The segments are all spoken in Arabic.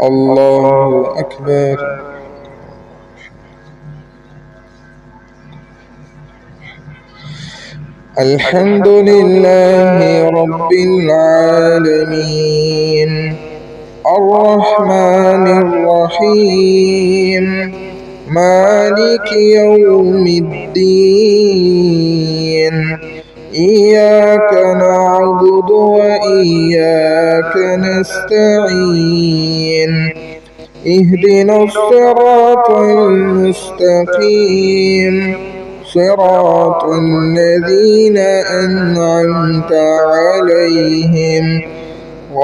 الله أكبر. الحمد لله رب العالمين الرحمن الرحيم مالك يوم الدين إياك نعبد وإياك نستعين اهدنا الصراط المستقيم صراط الذين أنعمت عليهم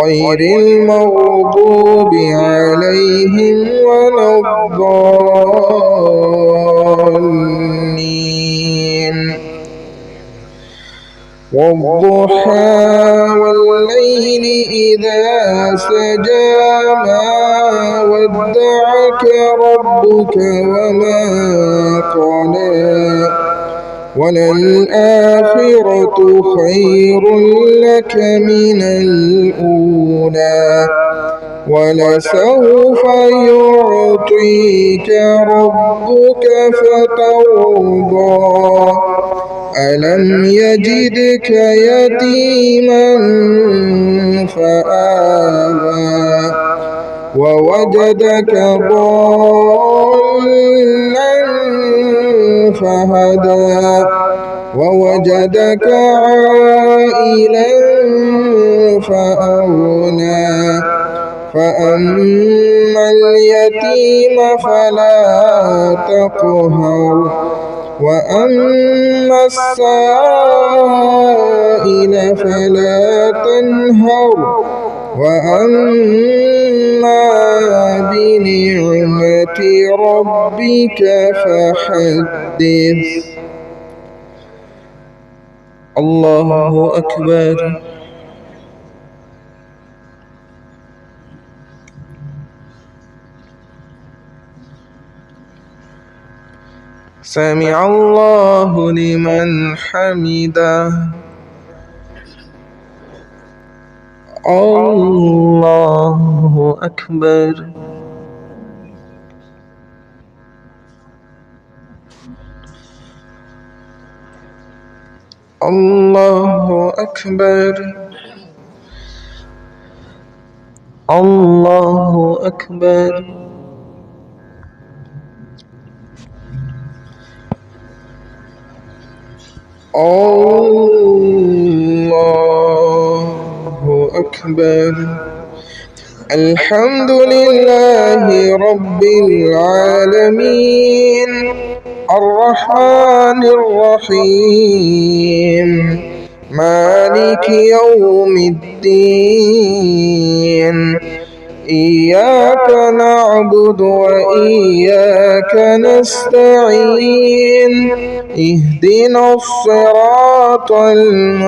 غير المغضوب عليهم ولا الضالين. والضحى والليل إذا سجى ما ودعك ربك وما قلى وللآخرة خير لك من الأولى ولسوف يعطيك ربك فترضى ألم يجدك يتيما فآوى ووجدك ضالا فهدى ووجدك عائلا فأغنى فأما اليتيم فلا تقهر وأما السائل فلا تنهر وأما بنعمة ربك فحدث. الله أكبر. سمع الله لمن حمده. الله أكبر. الله أكبر. الله أكبر. الله أكبر. الحمد لله رب العالمين الرحمن الرحيم مالك يوم الدين إياك نعبد وإياك نستعين اهدنا الصراط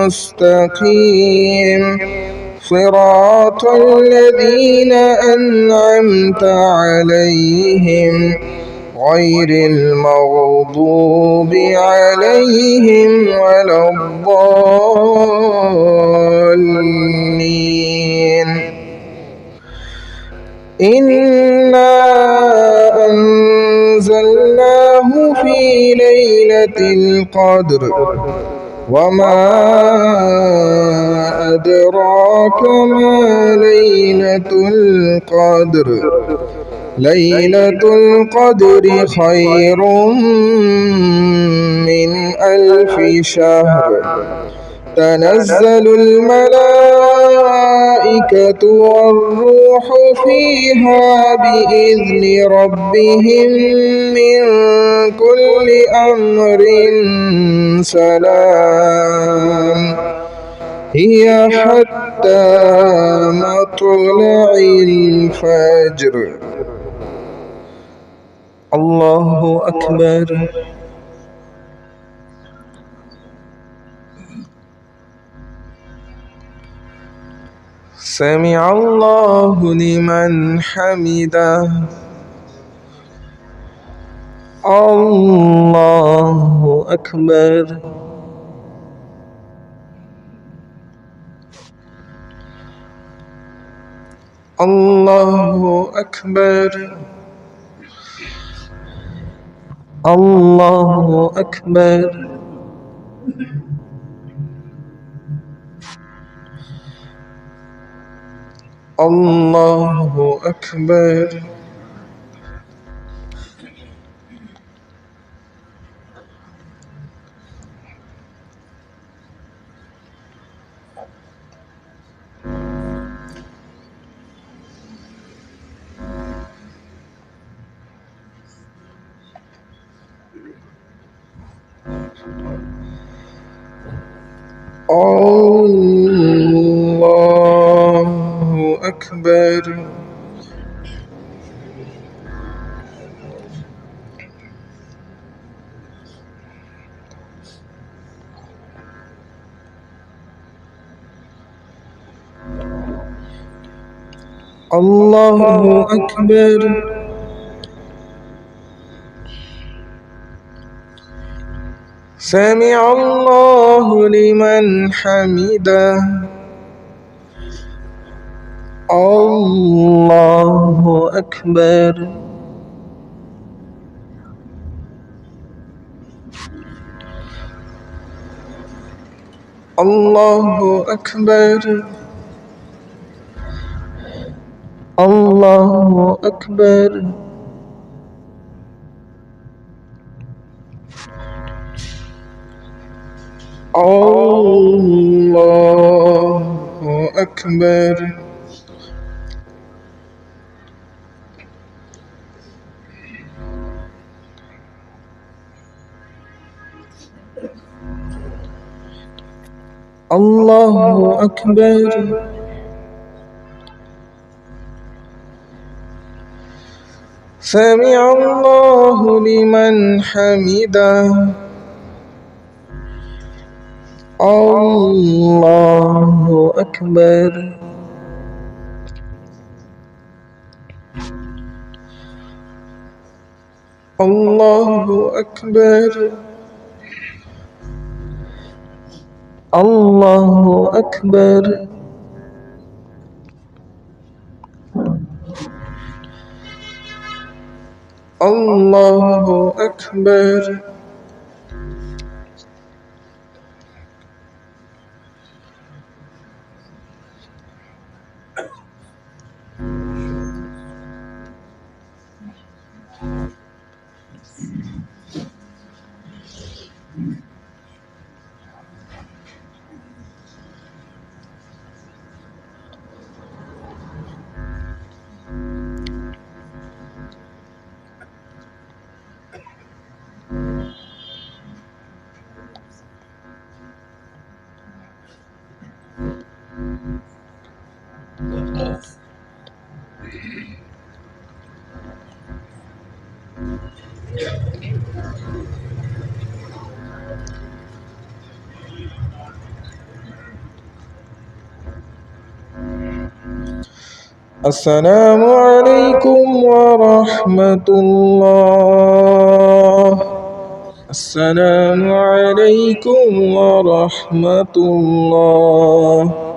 المستقيم صراط الذين أنعمت عليهم غير المغضوب عليهم ولا الضالين. إنا أنزلناه في ليلة القدر وما أدراك ما ليلة القدر ليلة القدر خير من 1000 شهر تنزل الملائكة والروح فيها بإذن ربهم من كل أمر سلام هي حتى مطلع الفجر. الله أكبر. سمع الله لمن حمده. الله أكبر. الله أكبر الله أكبر الله أكبر الله أكبر الله أكبر سمع الله لمن حمده الله أكبر الله أكبر الله أكبر الله أكبر الله أكبر سمع الله لمن حمده الله أكبر الله أكبر الله أكبر الله أكبر السلام عليكم ورحمة الله. السلام عليكم ورحمة الله.